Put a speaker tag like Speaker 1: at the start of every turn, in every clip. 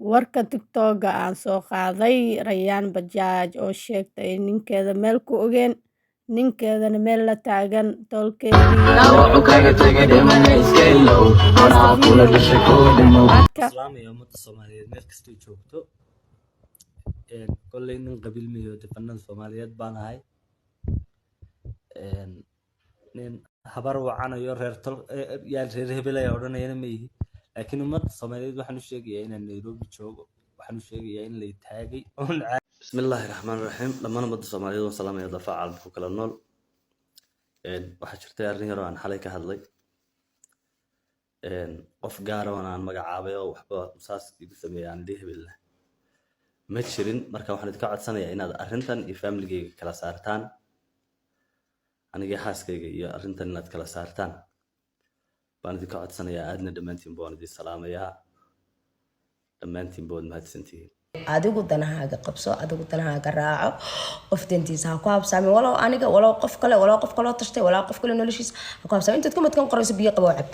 Speaker 1: Warka TikTok aan soo qaaday Rayaan Bajaaj oo sheegtay in ninkeeda meel ku ogeyn, ninkeedana meel la taagan tolkeedii.
Speaker 2: islaamaya ummadda Soomaaliyeed meel kastoo joogto kolley nin qabiil miyo defanada Soomaaliyeed baan ahay nin habar wacanayo reer hebel ay odhanayaan ma yihi laakiin ummadda Soomaaliyeed waxaan u sheegayaa inaan Nairobi joogo waxaan u sheegayaa in la taagay bismillaahi raxmaani raxiim dhammaan ummadda Soomaaliyeed waan salaamayaa dafaac caalamka kala nool waxa jirtay arrin yar oo aan xalay ka hadlay qof gaar ah oo aan magacaabay oo waxba saas igu sameeyaan hebel ma jirin marka waxaan idinka codsanayaa inaad arrintan iyo family-gayga kala saartaan aniga xaaskayga iyo arrintan inaad kala saartaan baan idinka codsanayaa aadna dhammaantiin baan idin salaamayaa dhammaantiin bood mahadsantihiin
Speaker 3: adigu danahaaga qabso adigu danahaaga raaco qof dantiisa ha ku habsaamin walaw aniga walaw qof kale tashtay walaw qof kale noloshiisa ha ku habsaamin intaad ka madkan qorayso biyo qabo cab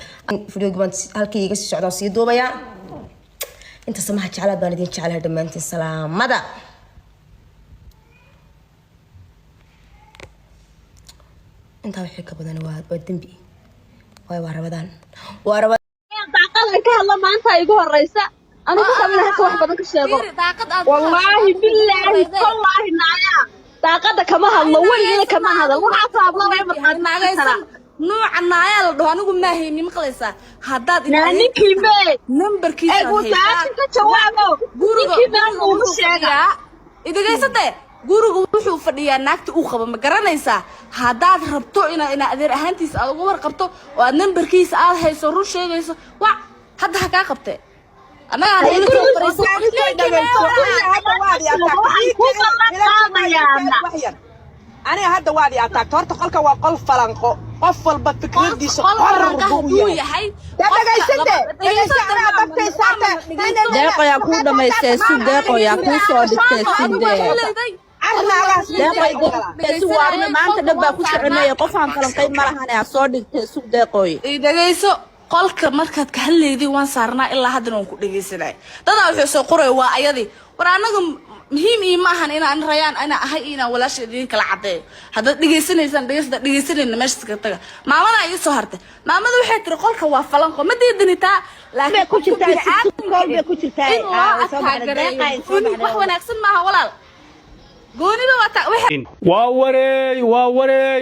Speaker 3: fideoga baan halkii iga sii socdaan sii duubayaa inta samaha jeclaad baan idin jeclahay dhammaantiin salaamada inta wixii ka badan waa dambi waa rabadaan
Speaker 4: daaqad ka hadla maanta igu horeysa أنا كمان هكذا واحد بدك الشيء والله بالله والله نايا طاقتك كمان هذا وين كمان هذا وحاطة الله يبارك معك
Speaker 5: نوع النايا لو أنا قلنا ما هي مقلسة هذا
Speaker 4: ناني كيمة
Speaker 5: نمبر كيسة
Speaker 4: أقول تعال تجوابه كيمة ومشيها
Speaker 5: إذا جيسته gurigu wuxuu fadhiyaa naagta uu qabo ma garanaysaa hadaad rabto ina adeer ahaantiisa aad ugu warqabto oo aad numberkiisa aad hayso run sheegayso waa hadda ha ka qabtay أنا
Speaker 6: هذا وادي أتاك تورت قلك وقل فلانقو قفل بفكر دي سقر ربوية
Speaker 4: دقيقة يا كودا ما يستسون دقيقة يا كوسو دكتسون دقيقة ما أنت دبا كوسو عنا يقف عن فلانقين مرة هنا صار دكتسون دقيقة
Speaker 5: إذا جيسو qolka markaad ka hadleeyday waan saarnaa ilaa hadda aan ku dhageysanay dad wuxuu soo qoray waa ayadii war anaga muhiim ma ahan inaan Rayaan ana ahay inaan walaashadeen kala cadeeyo hadda dhageysanayna meesha ka taga maamada ay soo hartay maamadu waxay tiri qolka waa falanqo ma diidanitaa laakiin
Speaker 4: ku jirtaa
Speaker 5: wax wanaagsan maaha walaal
Speaker 7: waa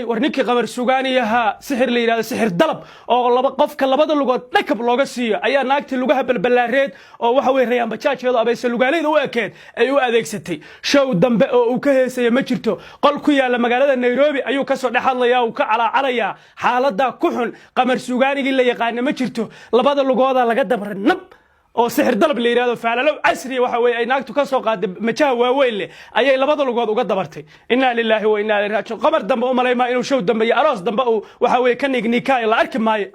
Speaker 7: warninkii qamar sugaaniyaha sixir la yiraahdo sixir dalab oo laba qofka labada lugood dhakab looga siiyo ayaa naagtii lugaha balbalaareed oo waxa weey Rayaan Bajaajeedo abaysa lugaaleyda u ekeed ay u adeegsatay show dambe oo uu ka heesay ma jirto qol ku yaala magaalada Nairobi ayuu ka soo dhaxadlayaa uu ka calaacanaya xaaladda ku xun qamar sugaanigii la yaqaan ma jirto labada lugooda laga dabranab oo sixir dalab la yiraahdo faalaalow casri waxa weey ay naagtu ka soo qaaday majaha waaweyn leh ayay labada lugood uga dabartay inna lillahi wa inna ilayhi raaji'uun qamar dambe u maleeyma inuu show dambe iyo aroos dambe uu waxa weey ka nignikaa la arki maayo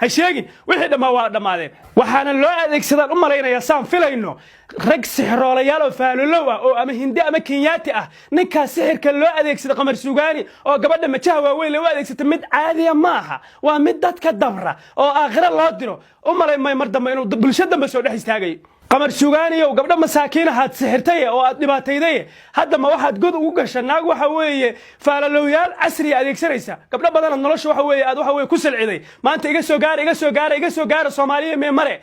Speaker 7: ha sheegin wixii dhamaa waa dhamaadeen waxaana loo adeegsadaa u maleynaya saan filayno rag sixroolayaal oo faalaalow ah oo ama hindi ama kenyaati ah ninka sixirka loo adeegsado qamar sugaani oo gabadha majaha waaweyn leh u adeegsatay mid caadi ma aha waa mid dadka dabra oo aakhira loo diro u maleeyma mar dambe inuu bulshada soo dhex istaagay qamar sugaani oo gabdha masaakiin aad sixirtay oo aad dhibaatayday hadda ma waxaad god ugu gashay naag waxa weeye faalalowyaal casri adeegsanaysa gabdha badan nolosha waxa weeye aad waxa weeye ku silciday maanta iga soo gaar Soomaaliya mare